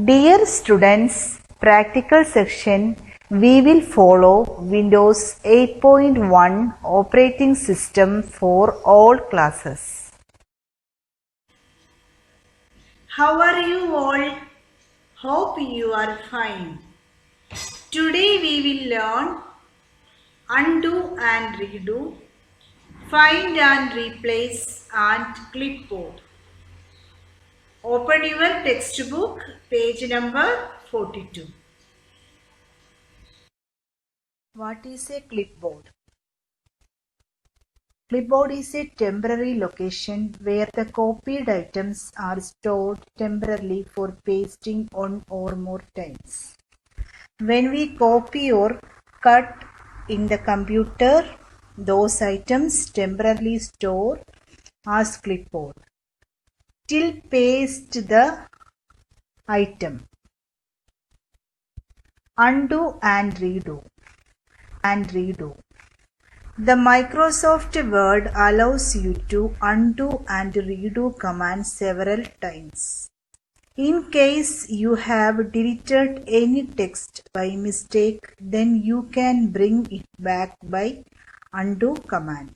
Dear students, practical section, we will follow Windows 8.1 operating system for all classes. How are you all? Hope you are fine. Today we will learn undo and redo, find and replace and clipboard. Open your textbook, page number 42. What is a clipboard? Clipboard is a temporary location where the copied items are stored temporarily for pasting on or more times. When we copy or cut in the computer, those items temporarily store as clipboard till paste the item. Undo and redo. The Microsoft Word allows you to undo and redo commands several times. In case you have deleted any text by mistake, then you can bring it back by undo command.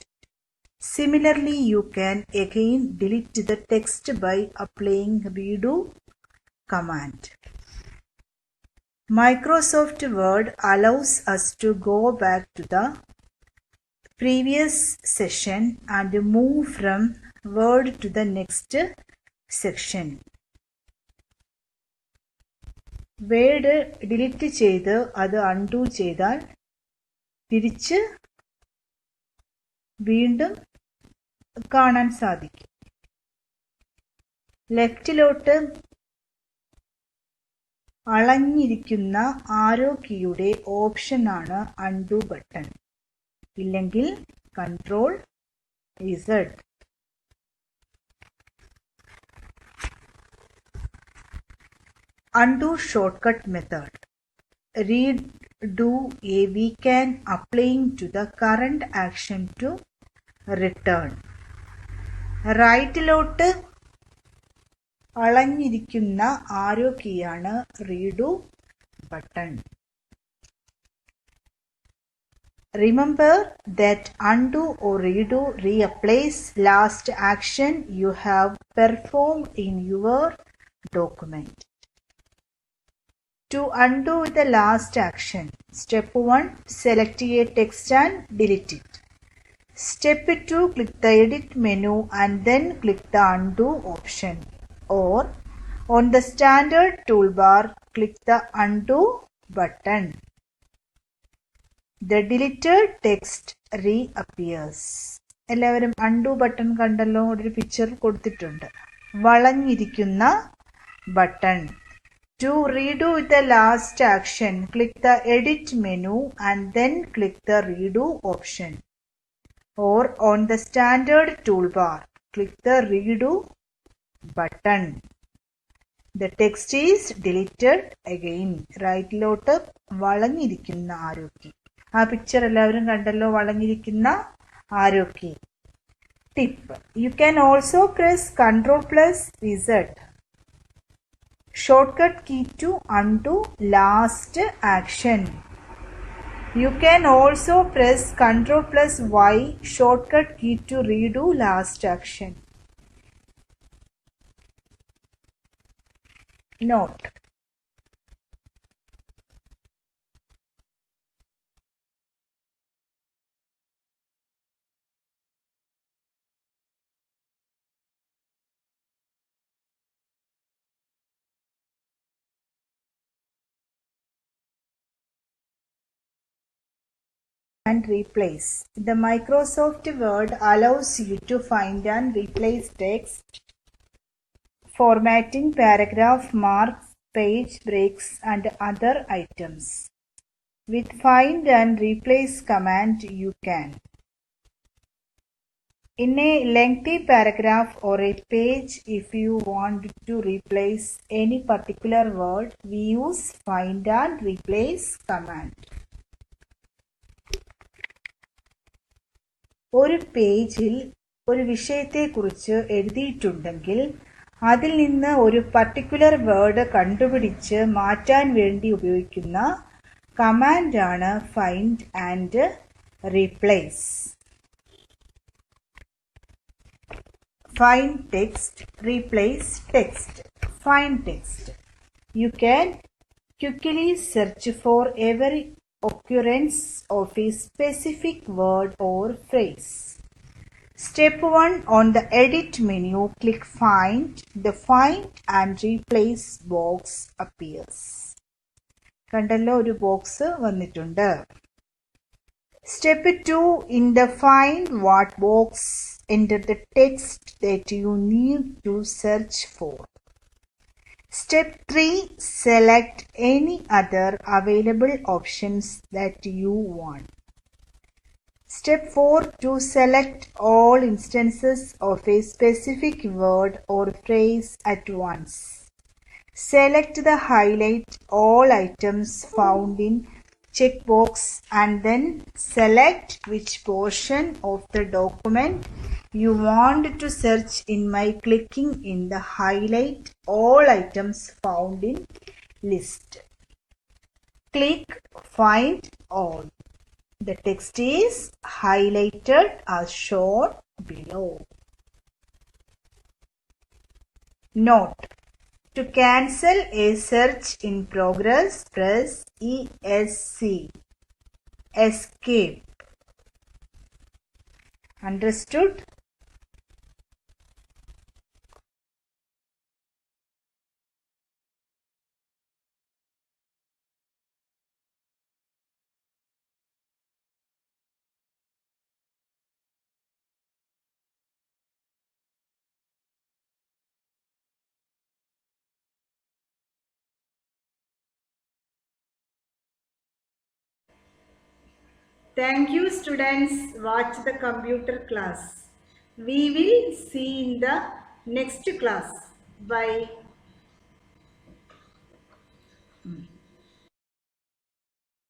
Similarly, you can again delete the text by applying redo command. Microsoft Word allows us to go back to the previous session and move from Word to the next section. Word delete ചെയ്ത് അത് undo ചെയ്താൽ തിരിച്ച് വീണ്ടും കാണാൻ സാധിക്കും. ലെഫ്റ്റിലോട്ട് വളഞ്ഞിരിക്കുന്ന ആരോ കീയുടെ ഓപ്ഷനാണ് undo button. ഇല്ലെങ്കിൽ control Z. Undo shortcut method. Redo a we can applying to the current action to return. റൈറ്റിലോട്ട് വളഞ്ഞിരിക്കുന്ന ആരോ കീയാണ് redo button. Remember that undo or redo reapplies last action you have performed in your document. To undo the last action, step 1, select a text and delete it. Step 2, click the edit menu and then click the undo option, or on the standard toolbar, click the undo button. The deleted text reappears. എല്ലാവരും undo button കണ്ടല്ലോ, ഒരു picture കൊടുത്തിട്ടുണ്ട്. വളഞ്ഞിരിക്കുന്ന button. To redo the last action, click the edit menu and then click the redo option, or on the standard toolbar, click the redo button. The text is deleted again. റൈറ്റിലോട്ട് വളഞ്ഞിരിക്കുന്ന arrow key. ആ picture എല്ലാവരും കണ്ടല്ലോ, വളഞ്ഞിരിക്കുന്ന arrow key. Tip: You can also press Ctrl+Z. Shortcut key to undo last action. You can also press Ctrl+Y, shortcut key to redo last action. Note: and replace. The Microsoft Word allows you to find and replace text, formatting, paragraph marks, page breaks, and other items. With find and replace command, you can. In a lengthy paragraph or a page, if you want to replace any particular word, we use find and replace command. ഒരു പേജിൽ ഒരു വിഷയത്തെക്കുറിച്ച് എഴുതിയിട്ടുണ്ടെങ്കിൽ അതിൽ നിന്ന് ഒരു particular word കണ്ടുപിടിച്ച് മാറ്റാൻ വേണ്ടി ഉപയോഗിക്കുന്ന കമാൻഡാണ് find and replace. Find text, replace text. Find text. You can quickly search for every occurrence of a specific word or phrase. Step 1, on the edit menu, click find. The find and replace box appears. കണ്ടല്ലോ, ഒരു box വന്നിട്ടുണ്ട്. Step 2, in the find what box, enter the text that you need to search for. Step 3, select any other available options that you want. Step 4, to select all instances of a specific word or phrase at once. Select the highlight all items found in checkbox and then select which portion of the document you want to search in by clicking in the highlight all items found in list. Click find all. The text is highlighted as shown below. Note: to cancel a search in progress, press ESC. Escape. Understood? Thank you, students. Watch the computer class. We will see in the next class. Bye.